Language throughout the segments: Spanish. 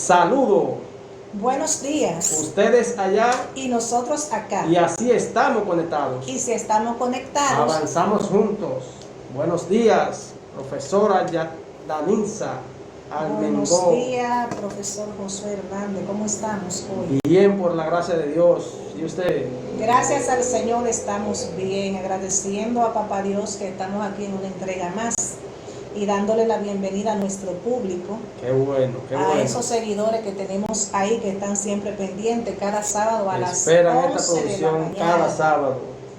Saludo. Buenos días. Ustedes allá. Y nosotros acá. Y así estamos conectados. Y si estamos conectados, avanzamos juntos. Buenos días, profesora Danilza Almendó. Buenos días, profesor Josué Hernández. ¿Cómo estamos hoy? Bien, por la gracia de Dios. ¿Y usted? Gracias al Señor estamos bien, agradeciendo a Papá Dios que estamos aquí en una entrega más y dándole la bienvenida a nuestro público. Qué bueno, qué bueno. A esos seguidores que tenemos ahí que están siempre pendientes cada sábado a las 11 Esperan esta de la producción mañana. cada sábado.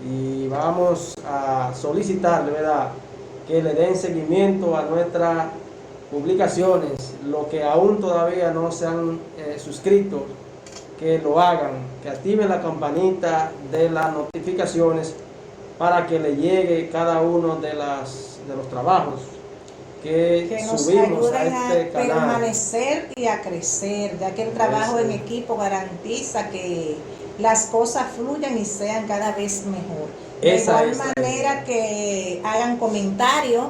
Y vamos a solicitarle, ¿verdad?, que le den seguimiento a nuestras publicaciones. Los que aún todavía no se han suscrito, que lo hagan, que activen la campanita de las notificaciones para que le llegue cada uno de los trabajos que nos subimos a ayuden este a canal. permanecer y a crecer, ya que el trabajo en equipo garantiza que las cosas fluyan y sean cada vez mejor. De igual manera que hagan comentarios.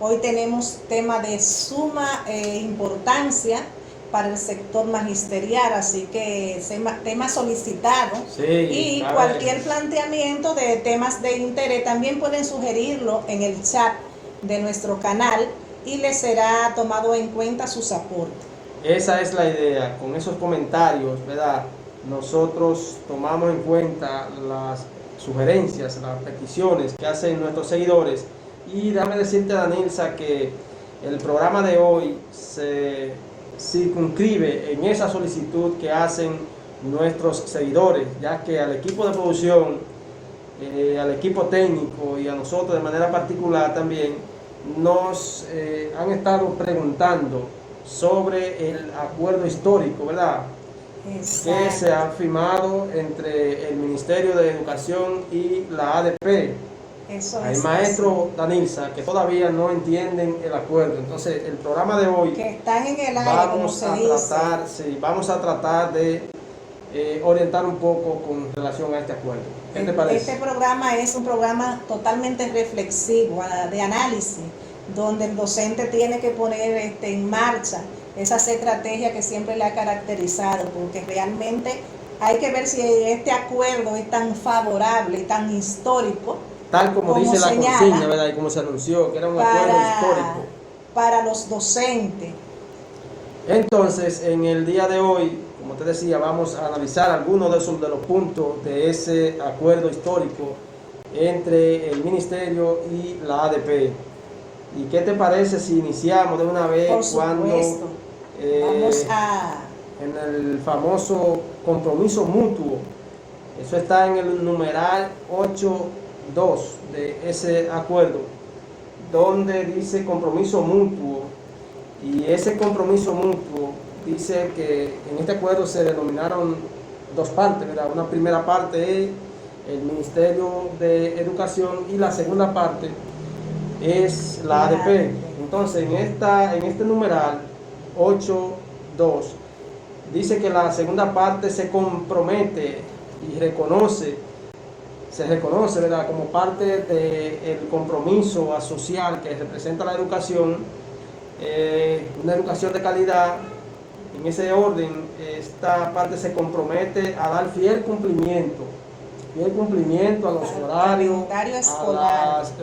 Hoy tenemos tema de suma importancia para el sector magisterial, así que tema solicitado. Sí, y cualquier planteamiento de temas de interés también pueden sugerirlo en el chat de nuestro canal y les será tomado en cuenta sus aportes. Esa es la idea. Con esos comentarios, ¿verdad?, nosotros tomamos en cuenta las sugerencias, las peticiones que hacen nuestros seguidores. Y déjame decirte, Danilza, que el programa de hoy se circunscribe en esa solicitud que hacen nuestros seguidores, ya que al equipo de producción, al equipo técnico y a nosotros de manera particular también nos han estado preguntando sobre el acuerdo histórico, ¿verdad?, Exacto, que se ha firmado entre el Ministerio de Educación y la ADP. Hay maestros, Danilza, que todavía no entienden el acuerdo. Entonces, el programa de hoy, que están en el aire, como se dice, vamos a tratar de orientar un poco con relación a este acuerdo. ¿Qué te parece? Este programa es un programa totalmente reflexivo, de análisis, donde el docente tiene que poner en marcha esas estrategias que siempre le ha caracterizado, porque realmente hay que ver si este acuerdo es tan favorable y tan histórico, tal como dice la consigna, ¿verdad?, y como se anunció, que era un acuerdo histórico para los docentes. Entonces, en el día de hoy, como te decía, vamos a analizar algunos de los puntos de ese acuerdo histórico entre el Ministerio y la ADP. ¿Y qué te parece si iniciamos de una vez? Por supuesto. Vamos en el famoso compromiso mutuo? Eso está en el numeral 8.2 de ese acuerdo, donde dice compromiso mutuo. Y ese compromiso mutuo dice que en este acuerdo se denominaron dos partes, ¿verdad? Una primera parte es el Ministerio de Educación y la segunda parte es la ADP. Entonces, en este numeral 8.2 dice que la segunda parte se compromete y se reconoce, ¿verdad?, como parte del compromiso social que representa la educación, una educación de calidad. En ese orden, esta parte se compromete a dar fiel cumplimiento a los horarios, a las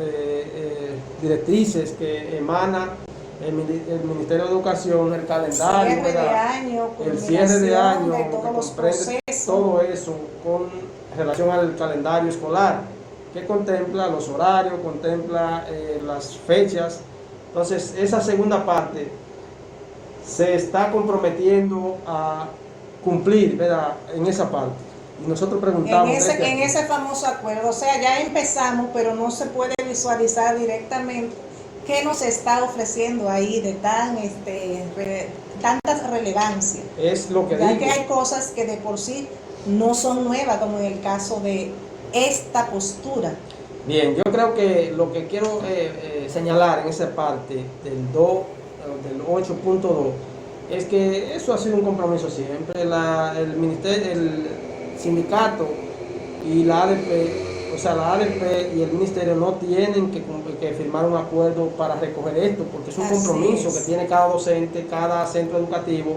directrices que emana el Ministerio de Educación, el calendario, el cierre de año, de todos los procesos. Todo eso con relación al calendario escolar, que contempla los horarios, contempla las fechas. Entonces, esa segunda parte se está comprometiendo a cumplir, ¿verdad?, en esa parte. Y nosotros preguntamos en ese famoso acuerdo, o sea, ya empezamos, pero no se puede visualizar directamente qué nos está ofreciendo ahí de tanta relevancia. Es lo que ya digo, que hay cosas que de por sí no son nuevas, como en el caso de esta postura. Bien, yo creo que lo que quiero señalar en esa parte del 8.2 es que eso ha sido un compromiso siempre. El ministerio, el sindicato y la ADP, o sea, la ADP y el ministerio no tienen que firmar un acuerdo para recoger esto, porque es un compromiso que tiene cada docente, cada centro educativo,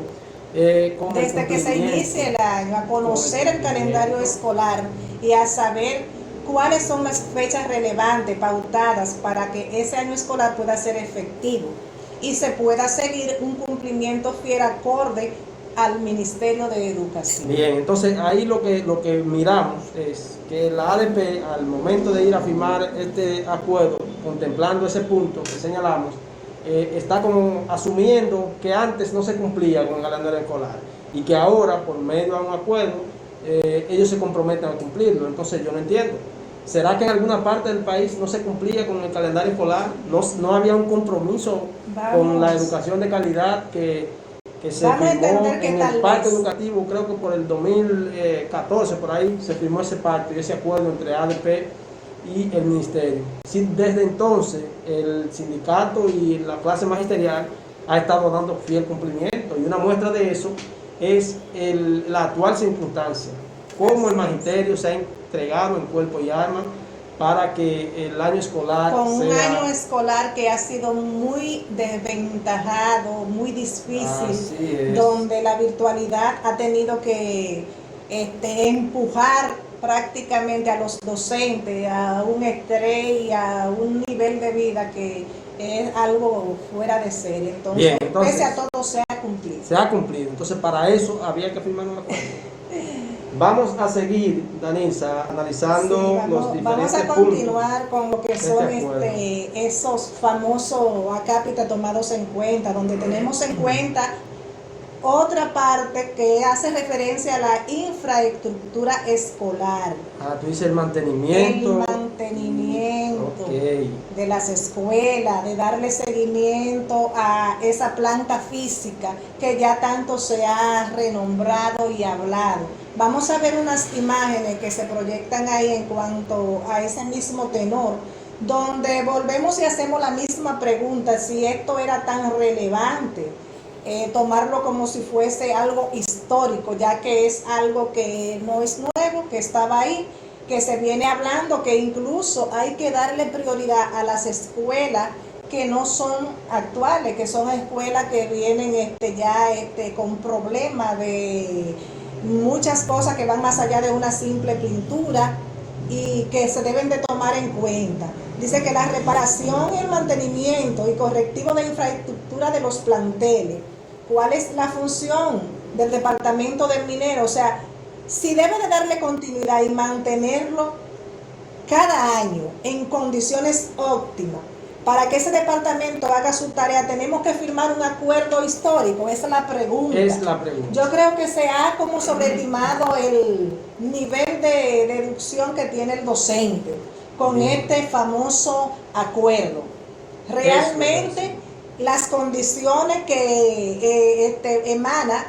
con desde que se inicie el año, a conocer el calendario escolar y a saber cuáles son las fechas relevantes, pautadas, para que ese año escolar pueda ser efectivo y se pueda seguir un cumplimiento fiel acorde al Ministerio de Educación. Bien, entonces ahí lo que miramos es que la ADP, al momento de ir a firmar este acuerdo, contemplando ese punto que señalamos, está como asumiendo que antes no se cumplía con el calendario escolar y que ahora, por medio de un acuerdo, ellos se comprometen a cumplirlo. Entonces yo no entiendo. ¿Será que en alguna parte del país no se cumplía con el calendario escolar? ¿No había un compromiso con la educación de calidad que se firmó en el pacto educativo? Creo que por el 2014, por ahí, se firmó ese pacto y ese acuerdo entre ADP y el ministerio. Sí, desde entonces el sindicato y la clase magisterial ha estado dando fiel cumplimiento, y una muestra de eso es la actual circunstancia, cómo el magisterio se ha entregado en cuerpo y alma para que el año escolar con un año escolar que ha sido muy desventajado, muy difícil, donde la virtualidad ha tenido que empujar prácticamente a los docentes a un estrés y a un nivel de vida que es algo fuera de serie. Entonces, pese a todo, se ha cumplido. Se ha cumplido. Entonces, para eso había que firmar un acuerdo. Vamos a seguir, Danisa, analizando los diferentes puntos. Vamos a continuar con lo que son esos famosos acápitas tomados en cuenta, donde tenemos en cuenta otra parte que hace referencia a la infraestructura escolar. Tú dices el mantenimiento. El mantenimiento de las escuelas, de darle seguimiento a esa planta física que ya tanto se ha renombrado y hablado. Vamos a ver unas imágenes que se proyectan ahí en cuanto a ese mismo tenor, donde volvemos y hacemos la misma pregunta, si esto era tan relevante. Tomarlo como si fuese algo histórico, ya que es algo que no es nuevo, que estaba ahí, que se viene hablando, que incluso hay que darle prioridad a las escuelas que no son actuales, que son escuelas que vienen con problemas de muchas cosas que van más allá de una simple pintura y que se deben de tomar en cuenta. Dice que la reparación, el mantenimiento y correctivo de infraestructura de los planteles. ¿Cuál es la función del departamento del minero? O sea, si debe de darle continuidad y mantenerlo cada año en condiciones óptimas, para que ese departamento haga su tarea, tenemos que firmar un acuerdo histórico. Esa es la pregunta. Es la pregunta. Yo creo que se ha como sobreestimado el nivel de deducción que tiene el docente con este famoso acuerdo. Realmente las condiciones que emana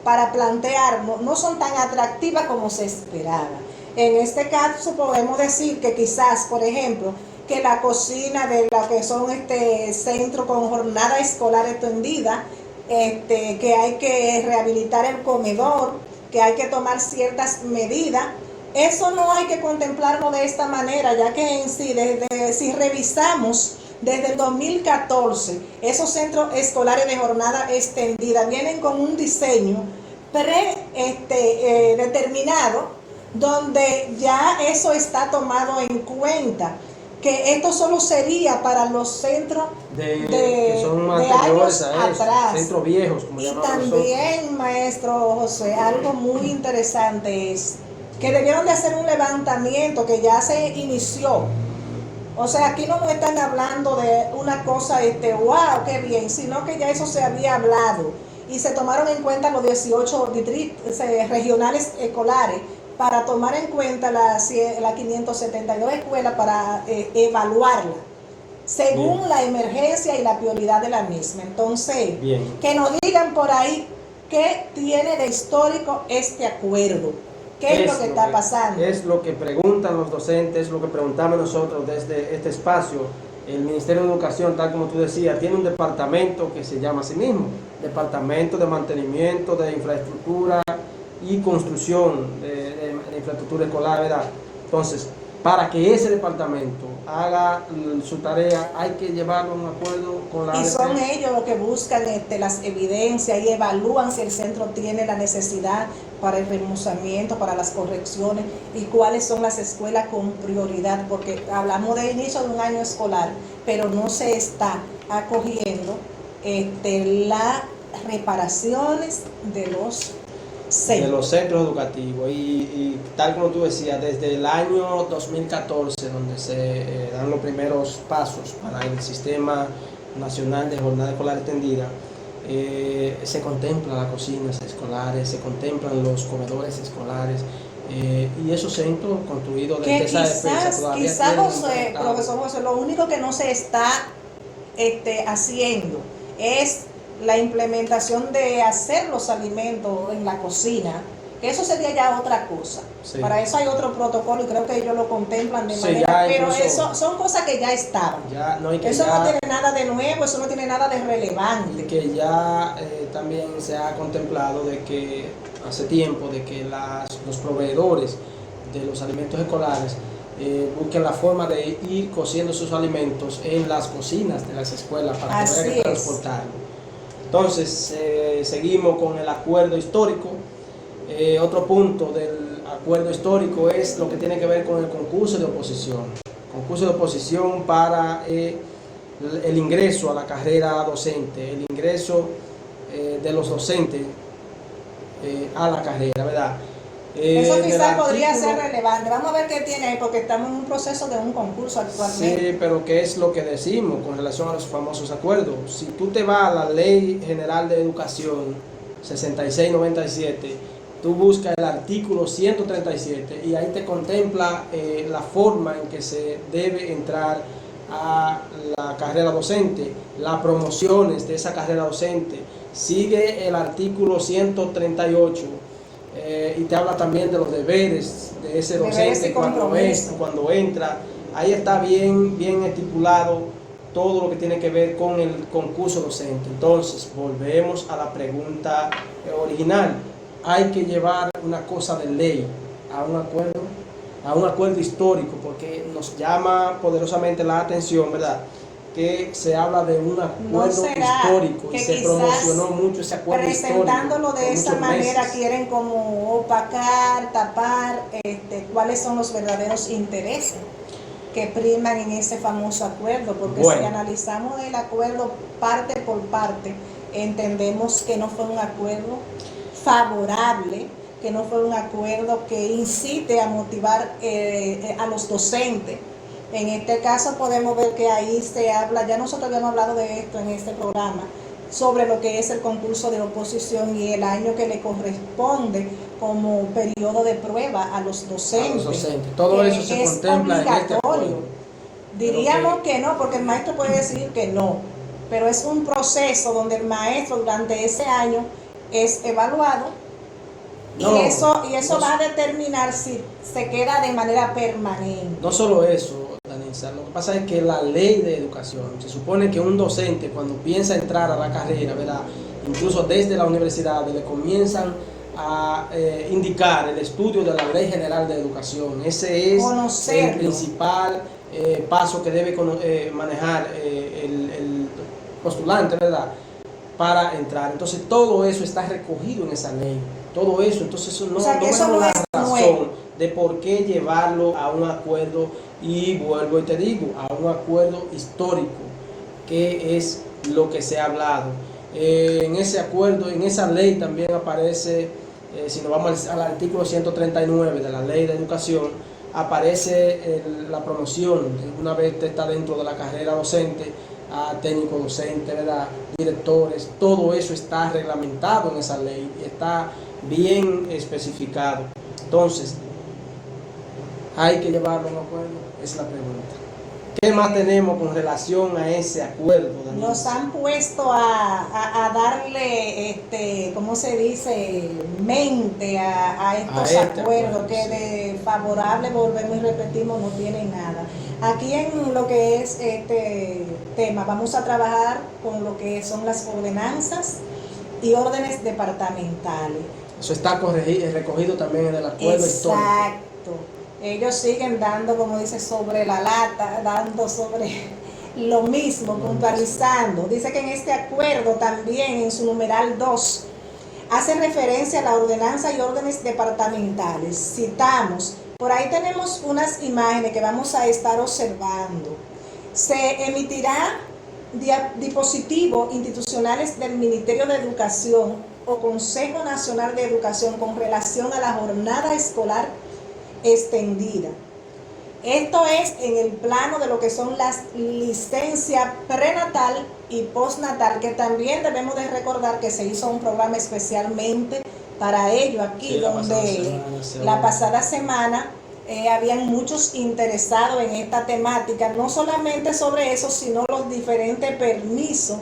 para plantear no son tan atractivas como se esperaba. En este caso podemos decir que quizás, por ejemplo, que la cocina de lo que son centro con jornada escolar extendida, que hay que rehabilitar el comedor, que hay que tomar ciertas medidas. Eso no hay que contemplarlo de esta manera, ya que en sí, si revisamos desde el 2014, esos centros escolares de jornada extendida vienen con un diseño determinado, donde ya eso está tomado en cuenta, que esto solo sería para los centros que son anteriores a eso, atrás. Centros viejos, como y también, maestro José, algo muy interesante es que debieron de hacer un levantamiento que ya se inició. O sea, aquí no nos están hablando de una cosa, wow, qué bien, sino que ya eso se había hablado y se tomaron en cuenta los 18 regionales escolares para tomar en cuenta las 572 escuelas para evaluarla según la emergencia y la prioridad de la misma. Entonces, que nos digan por ahí qué tiene de histórico este acuerdo. ¿Qué es lo que está pasando? Es lo que preguntan los docentes, lo que preguntamos nosotros desde este espacio. El Ministerio de Educación, tal como tú decías, tiene un departamento que se llama a sí mismo, Departamento de Mantenimiento de Infraestructura y Construcción de Infraestructura Escolar, ¿verdad? Entonces, para que ese departamento haga su tarea, hay que llevarlo a un acuerdo con la Y ADP. son ellos los que buscan las evidencias y evalúan si el centro tiene la necesidad para el remozamiento, para las correcciones y cuáles son las escuelas con prioridad, porque hablamos de inicio de un año escolar, pero no se está acogiendo las reparaciones de los centros educativos y tal como tú decías, desde el año 2014 donde se dan los primeros pasos para el sistema nacional de jornada escolar extendida, se contemplan las cocinas escolares, se contemplan los comedores escolares, y esos centros construidos desde esa defensa todavía quizás tienen profesor José, lo único que no se está haciendo es la implementación de hacer los alimentos en la cocina, que eso sería ya otra cosa. Sí. Para eso hay otro protocolo y creo que ellos lo contemplan de manera, pero eso son cosas que ya estaban. Eso no tiene nada de nuevo, eso no tiene nada de relevante. Y que ya también se ha contemplado de que hace tiempo de que los proveedores de los alimentos escolares busquen la forma de ir cociendo sus alimentos en las cocinas de las escuelas para poder transportarlo. Entonces, seguimos con el acuerdo histórico. Otro punto del acuerdo histórico es lo que tiene que ver con el concurso de oposición. Concurso de oposición para el ingreso a la carrera docente, el ingreso de los docentes a la carrera, ¿verdad? Eso quizás podría ser relevante. Vamos a ver qué tiene ahí, porque estamos en un proceso de un concurso actualmente. Sí, pero ¿qué es lo que decimos con relación a los famosos acuerdos? Si tú te vas a la Ley General de Educación 6697, tú buscas el artículo 137 y ahí te contempla la forma en que se debe entrar a la carrera docente, las promociones de esa carrera docente. Sigue el artículo 138 y te habla también de los deberes de ese docente cuando entra. Ahí está bien estipulado todo lo que tiene que ver con el concurso docente. Entonces, volvemos a la pregunta original. Hay que llevar una cosa de ley a un acuerdo histórico, porque nos llama poderosamente la atención, ¿verdad?, que se habla de un acuerdo histórico y se promocionó mucho ese acuerdo histórico. Presentándolo de esa manera quieren como opacar, tapar cuáles son los verdaderos intereses que priman en ese famoso acuerdo, porque si analizamos el acuerdo parte por parte, entendemos que no fue un acuerdo favorable, que no fue un acuerdo que incite a motivar a los docentes. En este caso podemos ver que ahí se habla, ya nosotros habíamos hablado de esto en este programa, sobre lo que es el concurso de oposición y el año que le corresponde como periodo de prueba a los docentes. Todo eso se contempla en este acuerdo. Diríamos que no, porque el maestro puede decir que no, pero es un proceso donde el maestro durante ese año es evaluado y eso va a determinar si se queda de manera permanente. No solo eso, Danisa, lo que pasa es que la ley de educación, se supone que un docente cuando piensa entrar a la carrera, ¿verdad?, incluso desde la universidad, le comienzan a indicar el estudio de la Ley General de Educación. Ese es el principal paso que debe manejar el postulante, ¿verdad?, para entrar. Entonces todo eso está recogido en esa ley. Todo eso, entonces eso no es una razón de por qué llevarlo a un acuerdo, y vuelvo y te digo, a un acuerdo histórico, que es lo que se ha hablado. En ese acuerdo, en esa ley también aparece, si nos vamos al artículo 139 de la Ley de Educación, aparece la promoción, una vez está dentro de la carrera docente, a técnico docente, ¿verdad?, directores. Todo eso está reglamentado en esa ley, está bien especificado. Entonces, ¿hay que llevarlo a un acuerdo? Es la pregunta. ¿Qué más tenemos con relación a ese acuerdo, Daniel? Nos han puesto a darle, ¿cómo se dice?, mente a estos acuerdos, que de favorable, volvemos y repetimos, no tienen nada. Aquí en lo que es este tema, vamos a trabajar con lo que son las ordenanzas y órdenes departamentales. Eso está recogido también en el acuerdo histórico. Exacto. Ellos siguen dando, como dice, sobre la lata, dando sobre lo mismo, puntualizando. Dice que en este acuerdo también, en su numeral 2, hace referencia a la ordenanza y órdenes departamentales. Citamos, por ahí tenemos unas imágenes que vamos a estar observando. Se emitirá dispositivos institucionales del Ministerio de Educación o Consejo Nacional de Educación con relación a la jornada escolar extendida. Esto es en el plano de lo que son las licencias prenatal y postnatal, que también debemos de recordar que se hizo un programa especialmente para ello aquí, sí, donde la pasada semana habían muchos interesados en esta temática, no solamente sobre eso, sino los diferentes permisos,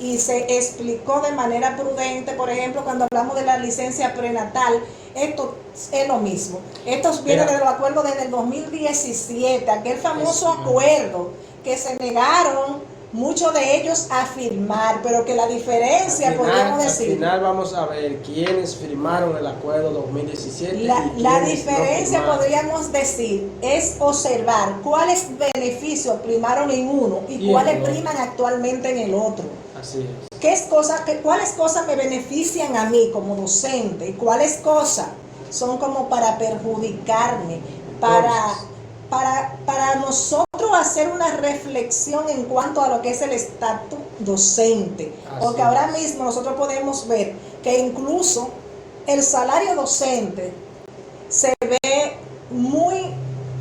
y se explicó de manera prudente. Por ejemplo, cuando hablamos de la licencia prenatal, esto es lo mismo. Esto viene de los acuerdos desde el 2017, aquel famoso acuerdo que se negaron muchos de ellos a firmar, pero que la diferencia, podríamos decir... Al final vamos a ver quiénes firmaron el acuerdo 2017. La diferencia, no podríamos decir, es observar cuáles beneficios primaron en uno y cuáles priman actualmente en el otro. Así es. ¿Cuáles cosas me benefician a mí como docente y cuáles cosas son como para perjudicarme, para nosotros hacer una reflexión en cuanto a lo que es el estatus docente? Porque ahora mismo nosotros podemos ver que incluso el salario docente se ve muy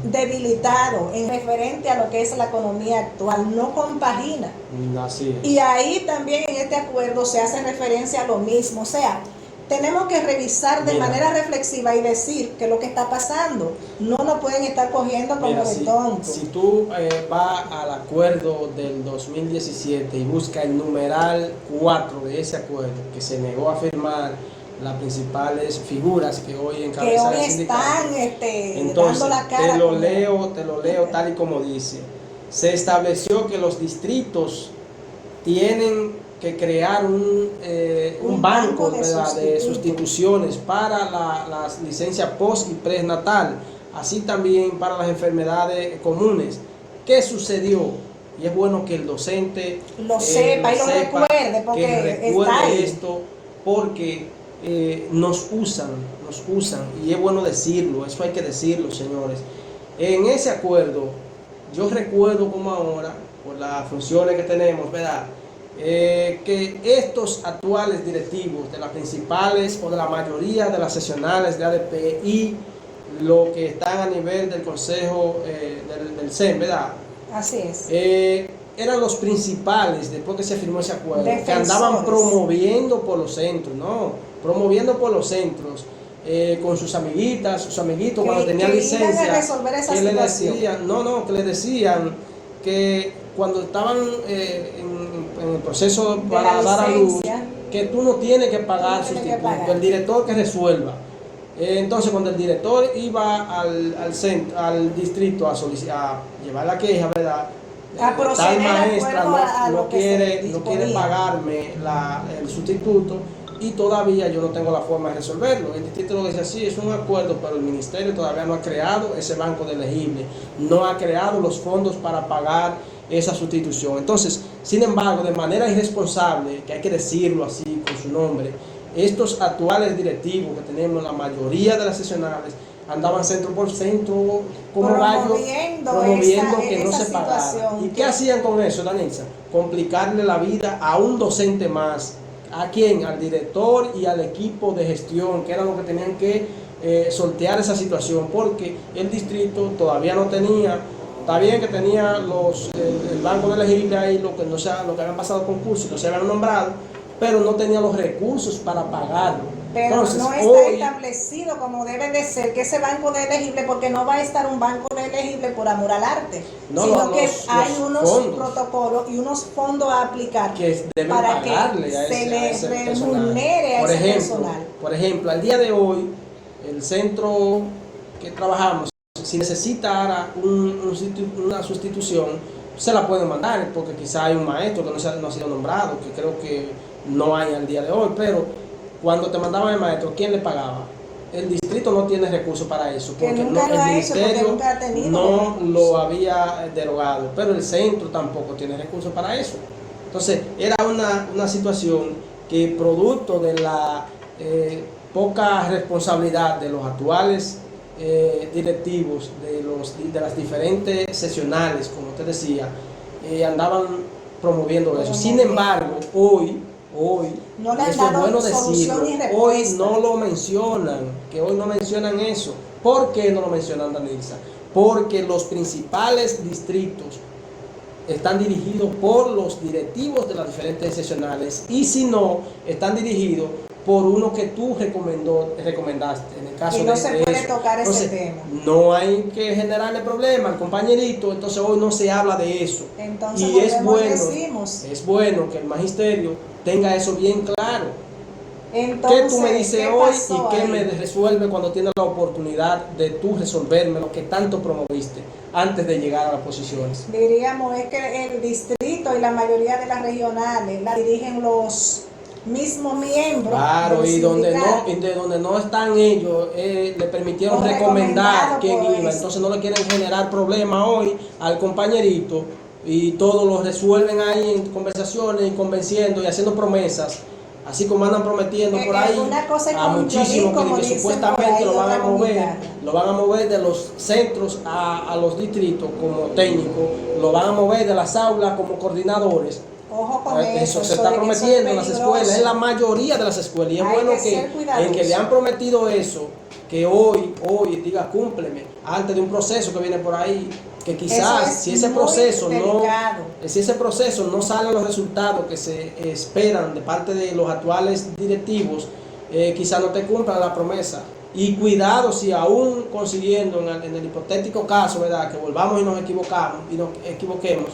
debilitado en referente a lo que es la economía actual, no compagina. Así es. Y ahí también en este acuerdo se hace referencia a lo mismo, o sea, tenemos que revisar de manera reflexiva y decir que lo que está pasando no nos pueden estar cogiendo como de tonto. Si tú vas al acuerdo del 2017 y buscas el numeral 4 de ese acuerdo, que se negó a firmar las principales figuras que hoy encabezan el sindicato, entonces dando la cara, te lo leo tal y como dice. Se estableció que los distritos tienen que crear un banco de sustituciones para las licencias post y prenatal, así también para las enfermedades comunes. ¿Qué sucedió? Y es bueno que el docente lo sepa y lo recuerde, porque esto, porque nos usan, y es bueno decirlo, eso hay que decirlo, señores. En ese acuerdo, yo recuerdo como ahora, por las funciones que tenemos, ¿verdad?, que estos actuales directivos de las principales o de la mayoría de las sesionales de ADP y lo que están a nivel del consejo del CEN, ¿verdad? Así es. Eran los principales, después que se firmó ese acuerdo, que andaban promoviendo por los centros, promoviendo por los centros, con sus amiguitas, sus amiguitos, cuando tenían licencia, que le decían que cuando estaban en el proceso para dar a luz, que tú no tienes que pagar sustituto, el director que resuelva. Entonces, cuando el director iba al distrito a llevar la queja, ¿verdad?, tal maestra no quiere pagarme el sustituto y todavía yo no tengo la forma de resolverlo. El distrito lo dice así, es un acuerdo, pero el ministerio todavía no ha creado ese banco de elegibles, no ha creado los fondos para pagar esa sustitución. Entonces, sin embargo, de manera irresponsable, que hay que decirlo así con su nombre, estos actuales directivos que tenemos, la mayoría de las sesionales, andaban centro por centro como gallos, promoviendo que no se pagara. ¿Y qué hacían con eso, Danitza? Complicarle la vida a un docente más. ¿A quién? Al director y al equipo de gestión, que era lo que tenían que sortear esa situación, porque el distrito todavía no tenía. Está bien que tenía el banco de elegibles ahí, lo que habían pasado concursos, no se habían nombrado, pero no tenía los recursos para pagarlo. Pero entonces, no está establecido como debe de ser que ese banco de elegible, porque no va a estar un banco de elegible por amor al arte, sino que hay unos protocolos y unos fondos a aplicar que deben para que se le remunere a ese personal. Por ejemplo, al día de hoy, el centro que trabajamos, si necesita una sustitución, se la pueden mandar, porque quizá hay un maestro que no ha sido nombrado, que creo que no hay al día de hoy, pero cuando te mandaban el maestro, ¿quién le pagaba? el distrito no tiene recursos para eso, que porque nunca no, lo el ha hecho, porque ministerio nunca ha tenido no recursos. lo había derogado, pero el centro tampoco tiene recursos para eso. Entonces era una situación que producto de la poca responsabilidad de los actuales directivos de las diferentes sesionales, como usted decía, andaban promoviendo eso. Sin embargo, hoy no le han eso es dado bueno solución decirlo, y hoy respuesta. no lo mencionan, que hoy no mencionan eso. ¿Por qué no lo mencionan, Danilza? Porque los principales distritos están dirigidos por los directivos de las diferentes sesionales, y si no, están dirigidos por uno que tú recomendaste, en el caso y no de se puede eso. tocar Entonces, ese tema. no hay que generarle problema al compañerito, entonces hoy no se habla de eso. Entonces, Y es decimos, bueno que el magisterio tenga eso bien claro. entonces, ¿Qué tú me dices ¿qué hoy pasó y qué ahí? me resuelve cuando tienes la oportunidad de tú resolverme lo que tanto promoviste antes de llegar a las posiciones? Diríamos es que el distrito y la mayoría de las regionales la dirigen los mismos miembros. Claro, del y donde sindicato. donde no están ellos, le permitieron O recomendar recomendado quién por iba, eso. entonces no le quieren generar problema hoy al compañerito y todo lo resuelven ahí en conversaciones y convenciendo y haciendo promesas, así como andan prometiendo por ahí Una cosa a con muchísimos Yolín, como que dicen supuestamente por ahí, lo van a otra con mover, guitarra. lo van a mover de los centros a los distritos como técnicos, lo van a mover de las aulas como coordinadores. Ojo con Eso se está prometiendo en las escuelas, en la mayoría de las escuelas, y es bueno que el que le han prometido eso, que hoy diga cúmpleme, antes de un proceso que viene por ahí, que quizás si ese proceso no salen los resultados que se esperan de parte de los actuales directivos, quizás no te cumplan la promesa. Y cuidado si aún consiguiendo en el hipotético caso, ¿verdad?, que volvamos y nos equivoquemos,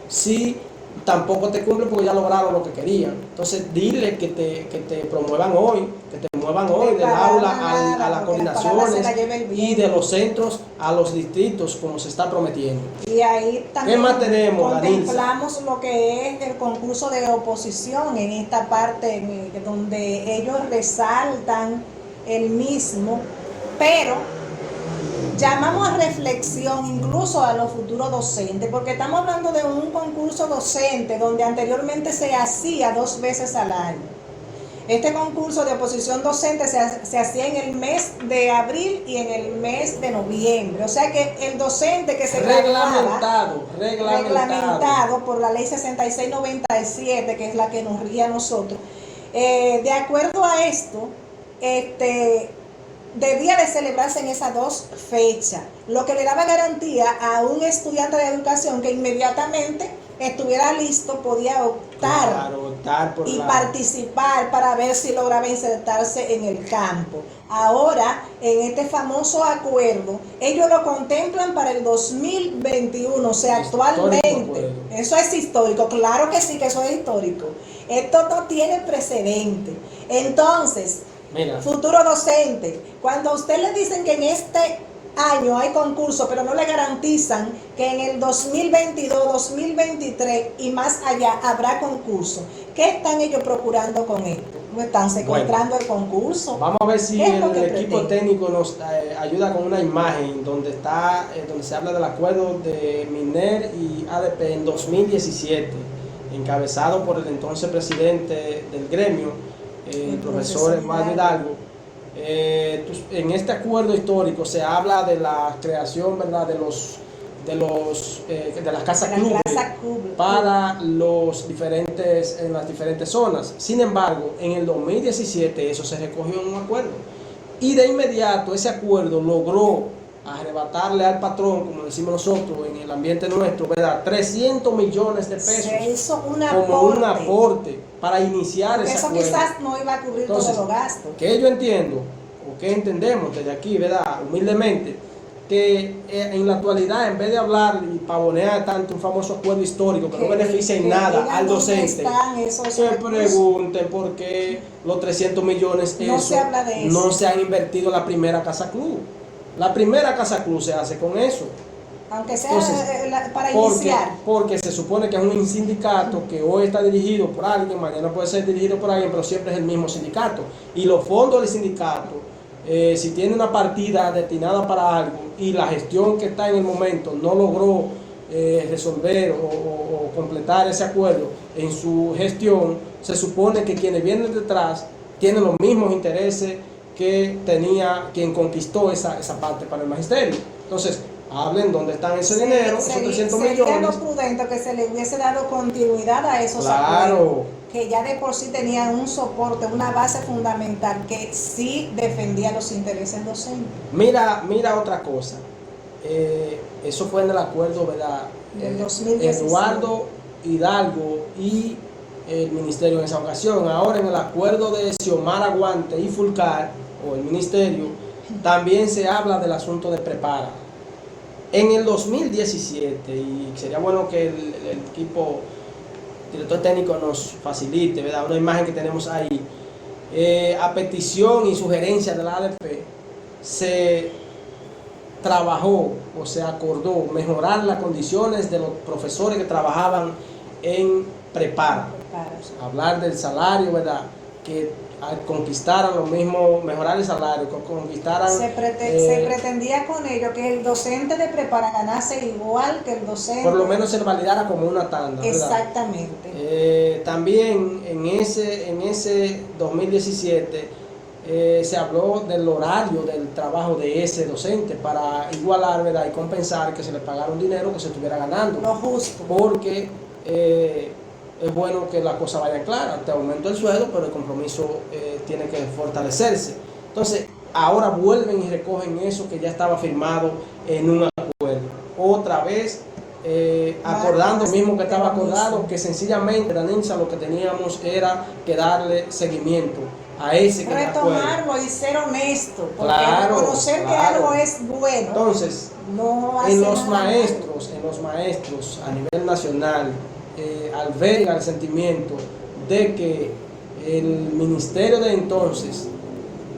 si tampoco te cumplen porque ya lograron lo que querían. Entonces dile que te promuevan hoy, que te muevan hoy del aula a las coordinaciones y de los centros a los distritos, como se está prometiendo. Y ahí también ¿Qué más tenemos, contemplamos lo que es el concurso de oposición en esta parte donde ellos resaltan el mismo, pero llamamos a reflexión incluso a los futuros docentes, porque estamos hablando de un concurso docente donde anteriormente se hacía 2 veces al año. Este concurso de oposición docente se hacía en el mes de abril y en el mes de noviembre. O sea que el docente que se reglamentado por la ley 6697, que es la que nos rige a nosotros, de acuerdo a esto, debía de celebrarse en esas 2 fechas, lo que le daba garantía a un estudiante de educación que inmediatamente estuviera listo, podía optar y participar para ver si lograba insertarse en el campo. Ahora, en este famoso acuerdo, ellos lo contemplan para el 2021, o sea, actualmente. Eso es histórico, claro que sí que eso es histórico. Esto no tiene precedente. Entonces, mira, futuro docente, cuando a usted le dicen que en este año hay concurso, pero no le garantizan que en el 2022, 2023 y más allá habrá concurso, ¿qué están ellos procurando con esto? ¿No están secuestrando el concurso? Vamos a ver si el equipo técnico nos ayuda con una imagen donde se habla del acuerdo de MINER y ADP en 2017, encabezado por el entonces presidente del gremio, el profesor Eduardo Hidalgo. En este acuerdo histórico se habla de la creación, ¿verdad?, de las casas club para en las diferentes zonas. Sin embargo, en el 2017 eso se recogió en un acuerdo y de inmediato ese acuerdo logró arrebatarle al patrón, como decimos nosotros en el ambiente nuestro, ¿verdad?, 300 millones de pesos como un aporte para iniciar ese acuerdo. Eso quizás no iba a cubrir todos los gastos. Que yo entiendo, o que entendemos desde aquí, ¿verdad?, humildemente, que en la actualidad, en vez de hablar y pavonear tanto un famoso acuerdo histórico que no beneficia en nada al docente, que pregunten por qué los 300 millones no se han invertido en la primera casa club. La primera casa club se hace con eso. Aunque sea para iniciar. Porque se supone que es un sindicato que hoy está dirigido por alguien, mañana puede ser dirigido por alguien, pero siempre es el mismo sindicato. Y los fondos del sindicato si tiene una partida destinada para algo y la gestión que está en el momento no logró resolver o completar ese acuerdo en su gestión, se supone que quienes vienen detrás tienen los mismos intereses que tenía quien conquistó esa parte para el magisterio. Entonces, hablen dónde están ese dinero, esos 300 millones. Sería lo prudente que se le hubiese dado continuidad a esos Claro. acuerdos, que ya de por sí tenían un soporte, una base fundamental que sí defendía los intereses docentes. Mira otra cosa. Eso fue en el acuerdo, ¿verdad? Del 2017. Eduardo Hidalgo y el ministerio en esa ocasión. Ahora en el acuerdo de Xiomara Guante y Fulcar, o el ministerio, también se habla del asunto de prepara. En el 2017, y sería bueno que el equipo director técnico nos facilite, ¿verdad?, una imagen que tenemos ahí, a petición y sugerencia de la ADP, se trabajó o se acordó mejorar las condiciones de los profesores que trabajaban en prepara. Hablar del salario, ¿verdad?, que conquistaran lo mismo, mejorar el salario, que conquistaran... Se pretendía con ello que el docente de prepara ganase igual que el docente... Por lo menos se validara como una tanda, ¿verdad? Exactamente. También en ese 2017 se habló del horario del trabajo de ese docente para igualar, ¿verdad?, y compensar que se le pagara un dinero que se estuviera ganando. Lo justo. Porque es bueno que la cosa vaya clara. Te aumento el sueldo, pero el compromiso tiene que fortalecerse. Entonces, ahora vuelven y recogen eso que ya estaba firmado en un acuerdo. Otra vez, acordando lo mismo que estaba acordado, que sencillamente, Danitza, lo que teníamos era que darle seguimiento a ese que retomarlo y ser honesto, porque claro, reconocer que algo es bueno. Entonces, no en los maestros a nivel nacional, alberga el sentimiento de que el ministerio de entonces,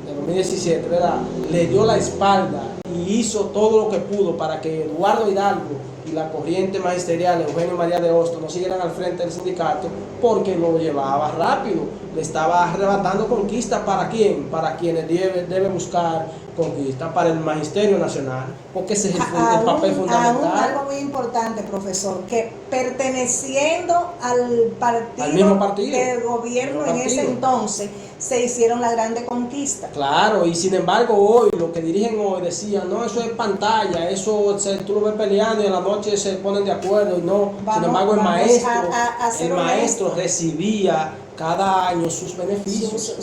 de 2017, ¿verdad?, le dio la espalda y hizo todo lo que pudo para que Eduardo Hidalgo y la corriente magisterial Eugenio María de Hostos no siguieran al frente del sindicato, porque lo llevaba rápido, le estaba arrebatando conquista. ¿Para quién? Para quienes debe buscar conquista, para el magisterio nacional, porque ese es el papel fundamental. Aún algo muy importante, profesor, que perteneciendo al mismo partido del gobierno en ese entonces, se hicieron la grande conquista. Claro, y sin embargo hoy, lo que dirigen hoy decían, no, eso es pantalla, eso tú lo ves peleando y en la noche se ponen de acuerdo, y no, sin embargo el maestro recibía cada año sus beneficios,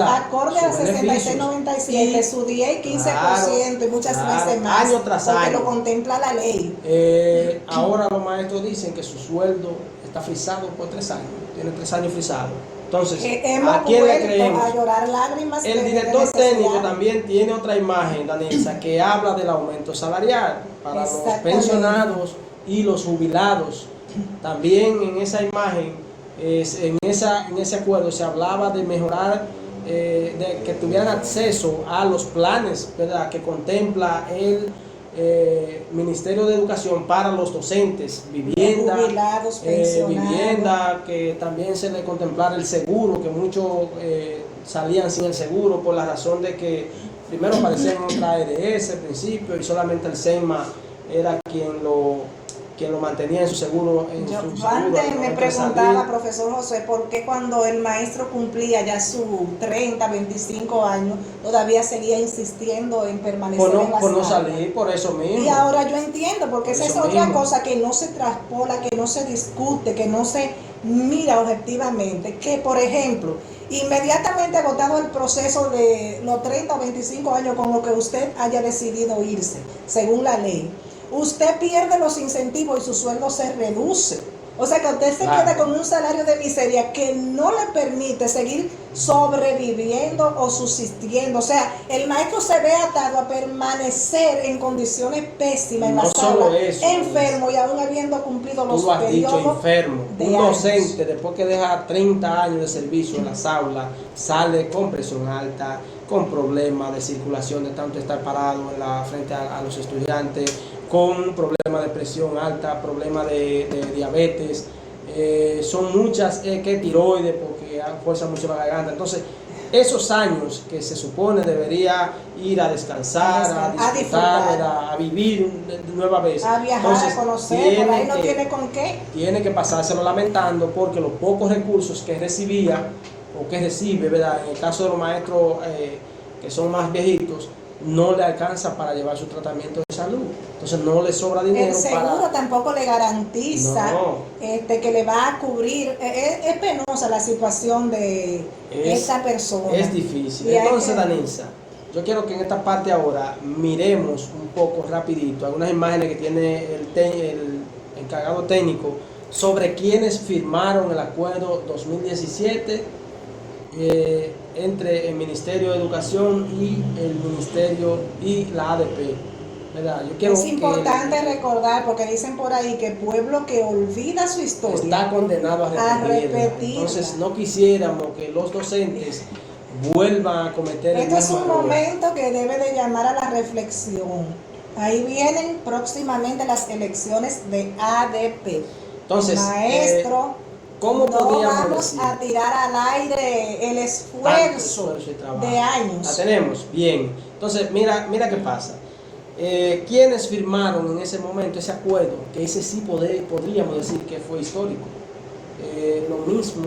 acorde a 6697, su 10 y 15% y muchas veces más, año tras porque año lo contempla la ley. Ahora los maestros dicen que su sueldo está frisado por 3 años, tiene 3 años frisado. Entonces, ¿a quién le creemos? A llorar lágrimas. El director técnico también tiene otra imagen, Danitza, que habla del aumento salarial para los pensionados y los jubilados. También en esa imagen, en ese acuerdo se hablaba de mejorar, de que tuvieran acceso a los planes, ¿verdad?, que contempla el Ministerio de Educación para los docentes, vivienda, vivienda, que también se le contemplara el seguro, que muchos salían sin el seguro por la razón de que primero aparecían en otra ARS al principio y solamente el SEMA era quien lo mantenía en su seguro. Yo antes me preguntaba, profesor José, ¿por qué cuando el maestro cumplía ya sus 30, 25 años, todavía seguía insistiendo en permanecer en la sala? Por no salir, por eso mismo. Y ahora yo entiendo, porque esa es otra cosa que no se traspola, que no se discute, que no se mira objetivamente, que por ejemplo, inmediatamente agotado el proceso de los 30 o 25 años con lo que usted haya decidido irse, según la ley, usted pierde los incentivos y su sueldo se reduce. O sea que usted se queda con un salario de miseria que no le permite seguir sobreviviendo o subsistiendo. O sea, el maestro se ve atado a permanecer en condiciones pésimas en la sala, enfermo y aún habiendo cumplido los periodos. Tú lo has dicho, enfermo. Un docente, después que deja 30 años de servicio en las aulas, sale con presión alta, con problemas de circulación de tanto estar parado frente a los estudiantes, con problemas de presión alta, problemas de diabetes, son muchas, que tiroides porque fuerza mucho la garganta. Entonces, esos años que se supone debería ir a descansar, a disfrutar, a vivir nueva vez. A viajar, entonces, a conocer, por ahí no tiene con qué. Tiene que pasárselo lamentando porque los pocos recursos que recibía o que recibe, ¿verdad? En el caso de los maestros que son más viejitos, no le alcanza para llevar su tratamiento de salud. Entonces no le sobra dinero. El seguro tampoco le garantiza que le va a cubrir. Es penosa la situación de esta persona. Es difícil. Entonces, Danisa, yo quiero que en esta parte ahora miremos un poco rapidito algunas imágenes que tiene el encargado técnico sobre quienes firmaron el acuerdo 2017 entre el Ministerio de Educación y el Ministerio y la ADP, ¿verdad? Yo quiero es importante recordar, porque dicen por ahí que pueblo que olvida su historia está condenado a repetirla. Entonces no quisiéramos que los docentes vuelvan a cometer el mismo error. Este es un momento que debe de llamar a la reflexión. Ahí vienen próximamente las elecciones de ADP. Entonces, maestro, ¿cómo podríamos vamos decir? A tirar al aire el esfuerzo de años. La tenemos, bien. Entonces, mira qué pasa. ¿Quiénes firmaron en ese momento ese acuerdo? Que ese sí podríamos decir que fue histórico. Lo mismo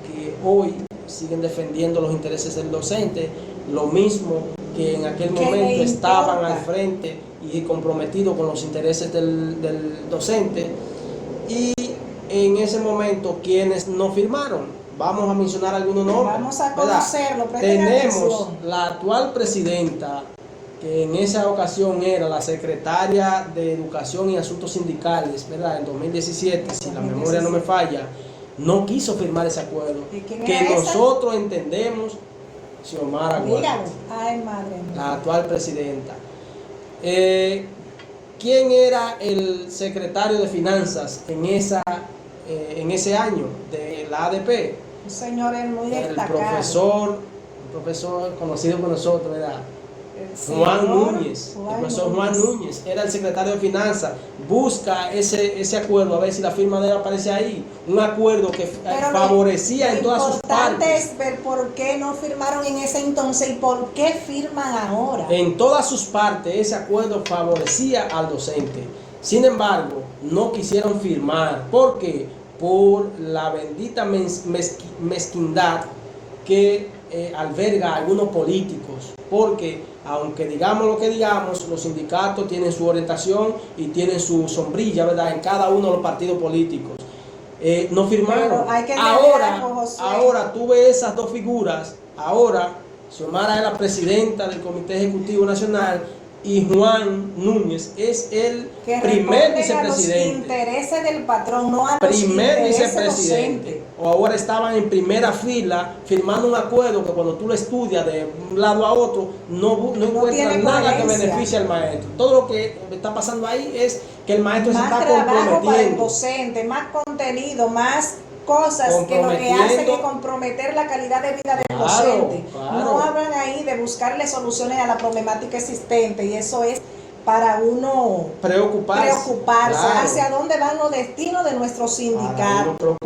que hoy siguen defendiendo los intereses del docente, lo mismo que en aquel momento estaban al frente y comprometidos con los intereses del docente. Y en ese momento, quienes no firmaron, vamos a mencionar algunos nombres. Vamos a conocerlo. Tenemos la actual presidenta, que en esa ocasión era la secretaria de Educación y Asuntos Sindicales, ¿verdad? En 2017, si la memoria no me falla, no quiso firmar ese acuerdo. Que nosotros entendemos, Xiomara Guardia, la actual presidenta. ¿Quién era el secretario de Finanzas en ese año de la ADP? Un señor muy destacado. Un profesor conocido por nosotros, ¿verdad? Juan Núñez, el profesor Juan Núñez era el secretario de Finanzas. Busca ese acuerdo, a ver si la firma de él aparece ahí. Un acuerdo que favorecía en todas sus partes. Lo importante es ver por qué no firmaron en ese entonces y por qué firman ahora. En todas sus partes ese acuerdo favorecía al docente. Sin embargo, no quisieron firmar. ¿Por qué? Por la bendita mezquindad que alberga a algunos políticos. Porque aunque digamos lo que digamos, los sindicatos tienen su orientación y tienen su sombrilla, ¿verdad?, en cada uno de los partidos políticos. No firmaron. Ahora tú ves esas dos figuras. Ahora Xiomara es la presidenta del Comité Ejecutivo Nacional y Juan Núñez es el primer vicepresidente. A los intereses del patrón, no a los primer vicepresidente. O ahora estaban en primera fila firmando un acuerdo que cuando tú lo estudias de un lado a otro no encuentras nada que beneficie al maestro. Todo lo que está pasando ahí es que el maestro se está comprometiendo. Más trabajo para el docente, más contenido, más cosas que lo que hace que comprometer la calidad de vida del docente. No hablan ahí de buscarle soluciones a la problemática existente, y eso es para uno preocuparse hacia dónde van los destinos de nuestro sindicato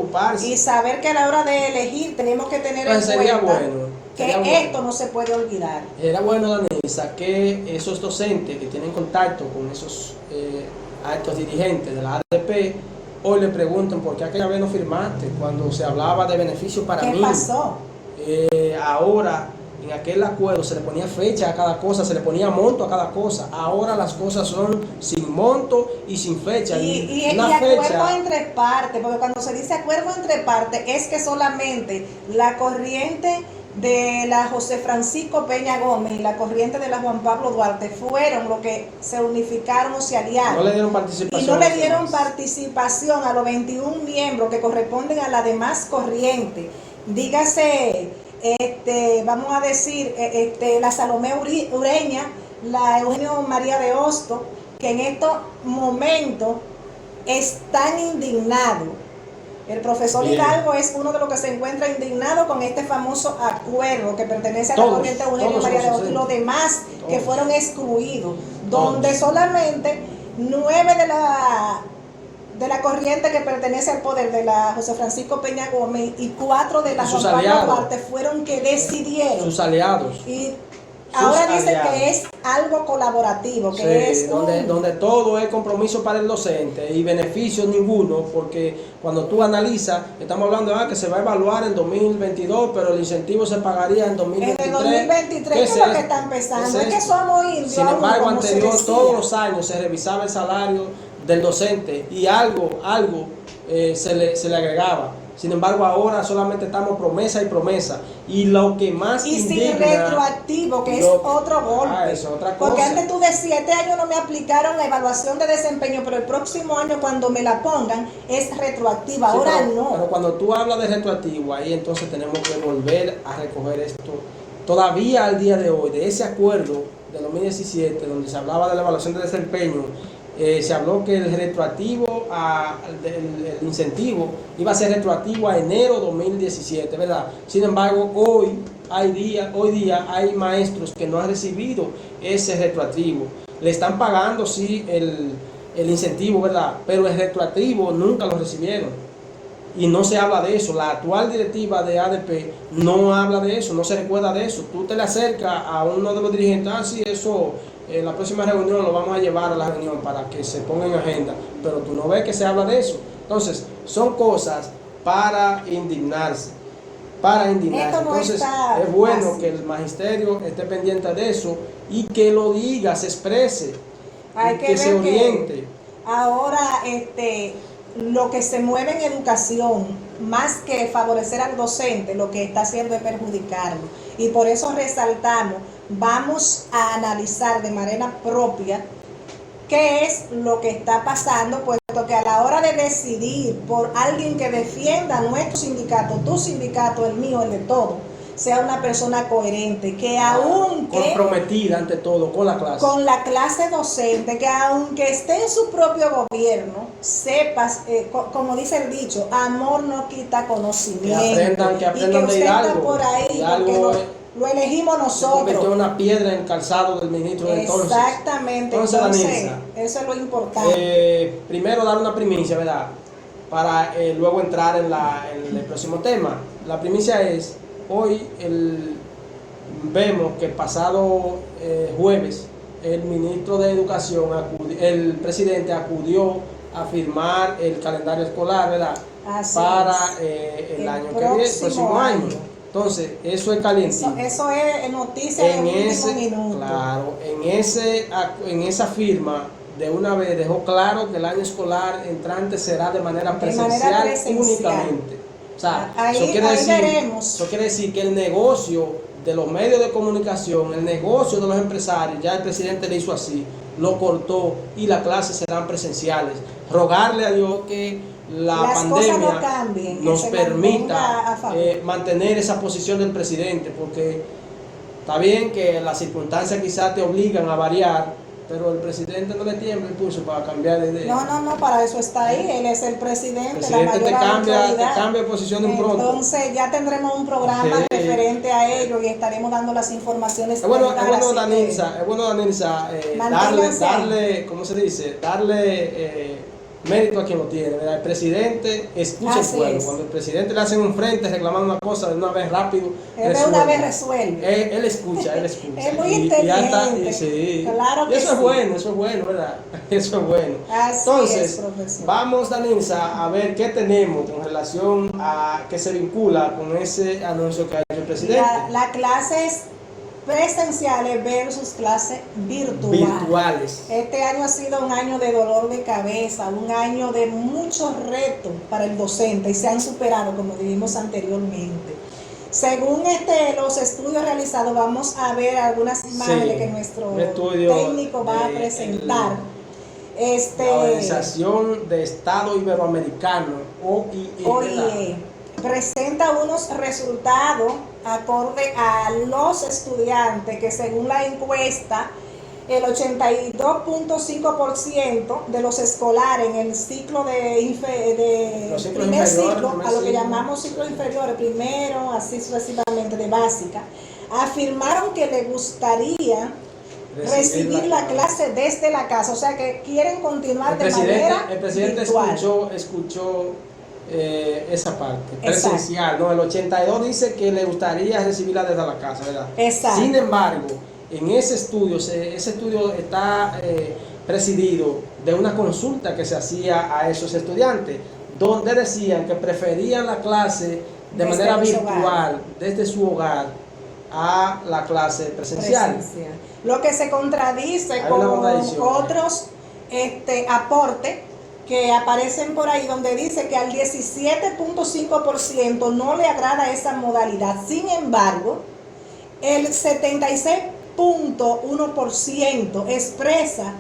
y saber que a la hora de elegir tenemos que tener en cuenta que esto no se puede olvidar. Era bueno, Danisa, que esos docentes que tienen contacto con esos altos dirigentes de la ADP hoy le preguntan por qué aquella vez no firmaste cuando se hablaba de beneficio para mí. ¿Qué pasó? Ahora, en aquel acuerdo se le ponía fecha a cada cosa, se le ponía monto a cada cosa. Ahora las cosas son sin monto y sin fecha. Y acuerdo entre partes, porque cuando se dice acuerdo entre partes es que solamente la corriente de la José Francisco Peña Gómez y la corriente de la Juan Pablo Duarte fueron los que se unificaron o se aliaron. No le dieron participación. Y no le dieron participación a los 21 miembros que corresponden a la demás corriente. Dígase, vamos a decir, la Salomé Ureña, la Eugenio María de Hosto, que en estos momentos están indignados. El profesor Hidalgo es uno de los que se encuentra indignado con este famoso acuerdo que pertenece a la corriente Eugenio María de Hosto y los demás que fueron excluidos, donde solamente 9 de la corriente que pertenece al poder de la José Francisco Peña Gómez y 4 de la sus Juan Pablo aliados, Duarte fueron que decidieron. sus aliados. Y ahora dicen aliados. que es algo colaborativo, que Sí, es donde todo es compromiso para el docente y beneficio ninguno, porque cuando tú analizas, estamos hablando de que se va a evaluar en 2022, pero el incentivo se pagaría en 2023. En el 2023, ¿qué es lo que está empezando? Es que somos indios. Sin embargo, como se anterior, decía. todos los años se revisaba el salario del docente y algo se le agregaba. Sin embargo, ahora solamente estamos promesa y promesa. Y lo que más y indigna, sin retroactivo, que es otro golpe. es otra cosa. Porque antes tú decías, este año no me aplicaron la evaluación de desempeño, pero el próximo año cuando me la pongan es retroactiva. Sí, ahora pero, no. Pero cuando tú hablas de retroactivo, ahí entonces tenemos que volver a recoger esto. Todavía al día de hoy, de ese acuerdo de 2017, donde se hablaba de la evaluación de desempeño, se habló que el retroactivo, el incentivo iba a ser retroactivo a enero 2017, ¿verdad? Sin embargo, hoy día hay maestros que no han recibido ese retroactivo. Le están pagando, sí, el incentivo, ¿verdad? Pero el retroactivo nunca lo recibieron. Y no se habla de eso. La actual directiva de ADP no habla de eso, no se recuerda de eso. Tú te le acercas a uno de los dirigentes, sí, eso, la próxima reunión lo vamos a llevar a la reunión para que se ponga en agenda, pero tú no ves que se habla de eso. Entonces, son cosas para indignarse. Entonces, es bueno fácil que el magisterio esté pendiente de eso y que lo diga, se exprese, que se oriente. Ahora, lo que se mueve en educación, más que favorecer al docente, lo que está haciendo es perjudicarlo. Y por eso resaltamos, vamos a analizar de manera propia qué es lo que está pasando, puesto que a la hora de decidir por alguien que defienda nuestro sindicato, tu sindicato, el mío, el de todos, sea una persona coherente, que aunque comprometida ante todo con la clase docente, que aunque esté en su propio gobierno, sepas, como dice el dicho, amor no quita conocimiento, que aprendan y que de Hidalgo, por ahí, porque lo elegimos nosotros. Se una piedra en el calzado del ministro de entonces. Exactamente, entonces eso es lo importante. Primero dar una primicia, ¿verdad? Para luego entrar en el próximo tema. La primicia es, hoy vemos que el pasado jueves el ministro de Educación, el presidente acudió a firmar el calendario escolar, ¿verdad? Para el año que viene, el próximo año. Entonces, eso es caliente. Eso es noticia de último minuto. Claro, en esa firma de una vez dejó claro que el año escolar entrante será de manera presencial únicamente. O sea, eso quiere decir que el negocio de los medios de comunicación, el negocio de los empresarios, ya el presidente le hizo así, lo cortó y las clases serán presenciales. Rogarle a Dios que la pandemia nos permita mantener esa posición del presidente, porque está bien que las circunstancias quizás te obligan a variar, pero el presidente no le tiembla el pulso para cambiar de idea. No, para eso está ahí, él es el presidente, la mayor autoridad. Te cambia de posición de un pronto. Entonces ya tendremos un programa referente a ello y estaremos dando las informaciones. Es bueno, Danilza, darle, ¿cómo se dice? Darle mérito a quien lo tiene, ¿verdad? El presidente escucha al pueblo. Cuando el presidente le hacen un frente reclamando una cosa de una vez rápido, él de una vez resuelve. Él escucha. Es muy inteligente. Sí. Claro que eso es bueno, ¿verdad? Eso es bueno. Entonces, vamos, Danilza, a ver qué tenemos con relación a que se vincula con ese anuncio que ha hecho el presidente. La clase es presenciales versus clases virtuales. Este año ha sido un año de dolor de cabeza, un año de muchos retos para el docente y se han superado, como dijimos anteriormente. Según los estudios realizados, vamos a ver algunas imágenes que nuestro técnico va a presentar. La Organización de Estado Iberoamericano, OIE, presenta unos resultados acorde a los estudiantes que según la encuesta el 82.5% de los escolares en el ciclo primer ciclo, a lo que llamamos ciclos inferiores, primero, así sucesivamente de básica, afirmaron que les gustaría recibir la clase desde la casa, o sea que quieren continuar de manera el presidente virtual. escuchó esa parte, presencial, ¿no? El 82 dice que le gustaría recibirla desde la casa, ¿verdad? Exacto. Sin embargo, en ese estudio está presidido de una consulta que se hacía a esos estudiantes, donde decían que preferían la clase de manera virtual, desde su hogar, a la clase presencial. Lo que se contradice con otros aportes que aparecen por ahí, donde dice que al 17.5% no le agrada esa modalidad. Sin embargo, el 76.1% expresa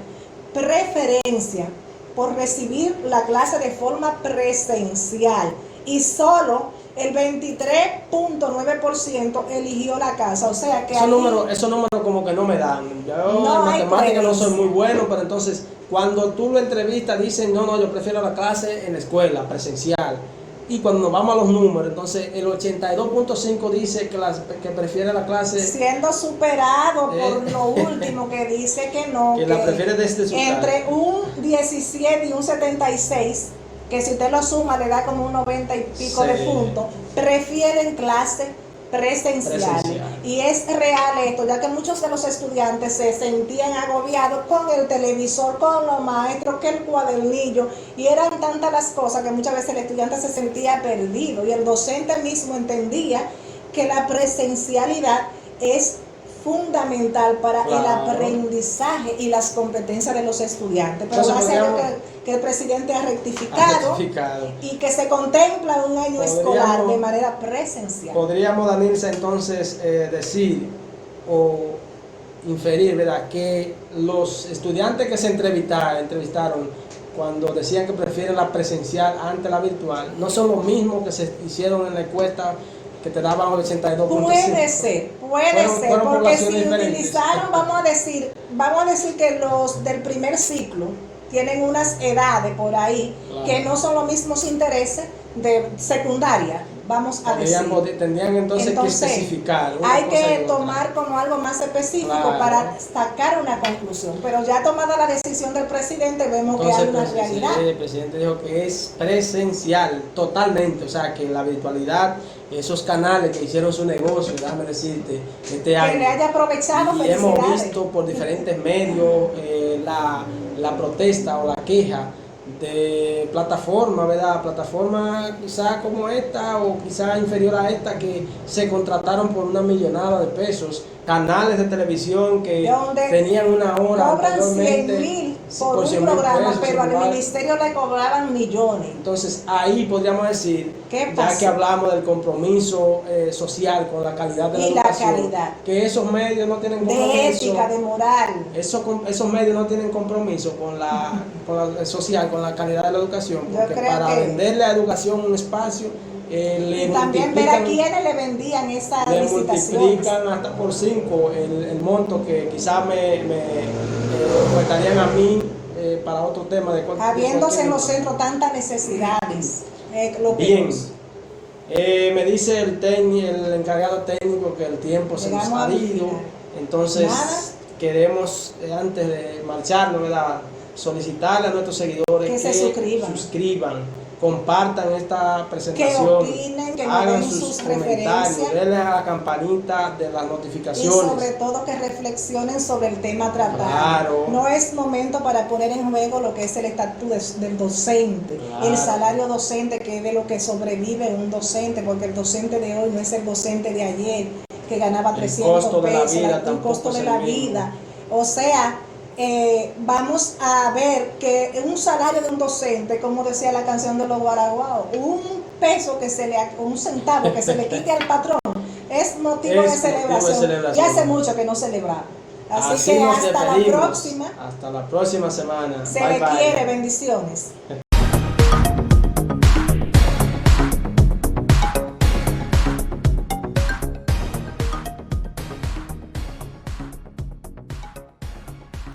preferencia por recibir la clase de forma presencial y solo el 23.9% eligió la casa. O sea que esos números como que no me dan. Yo en matemáticas no soy muy bueno, pero entonces cuando tú lo entrevistas dicen no, yo prefiero la clase en la escuela, presencial. Y cuando nos vamos a los números, entonces el 82.5 dice que prefiere la clase, siendo superado por lo último que dice que no, que la prefiere desde su casa. Entre un 17 y un 76, que si usted lo suma le da como un 90 y pico de puntos, prefieren clase presencial. Y es real esto, ya que muchos de los estudiantes se sentían agobiados con el televisor, con los maestros, que el cuadernillo, y eran tantas las cosas que muchas veces el estudiante se sentía perdido, y el docente mismo entendía que la presencialidad es fundamental para el aprendizaje y las competencias de los estudiantes. Pero gracias a Dios que el presidente ha rectificado y que se contempla un año escolar de manera presencial. Podríamos, Danilza, entonces decir o inferir, ¿verdad?, que los estudiantes que se entrevistaron cuando decían que prefieren la presencial ante la virtual, no son los mismos que se hicieron en la encuesta que te daban el 82.5. Puede ser, porque si utilizaron, vamos a decir que los del primer ciclo tienen unas edades por ahí, claro, que no son los mismos intereses de secundaria, vamos a decir. Tendrían entonces que especificar. Hay que tomar como algo más específico, claro, para sacar una conclusión. Pero ya tomada la decisión del presidente, vemos entonces, que hay una realidad. El presidente dijo que es presencial totalmente, o sea que la virtualidad, esos canales que hicieron su negocio, déjame decirte, este año, que le haya aprovechado, y hemos visto por diferentes medios la protesta o la queja de plataformas, ¿verdad? Plataformas quizá como esta o quizá inferior a esta, que se contrataron por una millonada de pesos, canales de televisión que tenían una hora, cobran 100,000 por un programa, pero al ministerio le cobraban millones. Entonces ahí podríamos decir, ya que hablamos del compromiso social con la calidad de la educación, que esos medios no tienen compromiso, de ética, de moral, esos medios no tienen compromiso con la social, con la calidad de la educación, porque para venderle a educación un espacio, y también ver a quienes le vendían esa licitación. Le multiplican hasta por 5 el monto que quizás me cuestarían a mí para otro tema de habiéndose en los centros tantas necesidades. Bien, me dice el encargado técnico que el tiempo se nos ha ido, entonces queremos antes de marcharnos, ¿verdad?, solicitarle a nuestros seguidores que se suscriban, compartan esta presentación, que opinen, que hagan den sus comentarios, denle a la campanita de las notificaciones y sobre todo que reflexionen sobre el tema tratado. Claro. No es momento para poner en juego lo que es el estatus del docente, claro, el salario docente, que es de lo que sobrevive un docente, porque el docente de hoy no es el docente de ayer que ganaba 300 pesos, el costo de la vida. O sea, vamos a ver que un salario de un docente, como decía la canción de los Guaraguao, un centavo que se le quite al patrón es motivo de celebración. Y hace mucho que no celebramos. Así que hasta la próxima. Hasta la próxima semana. Se le quiere, bendiciones.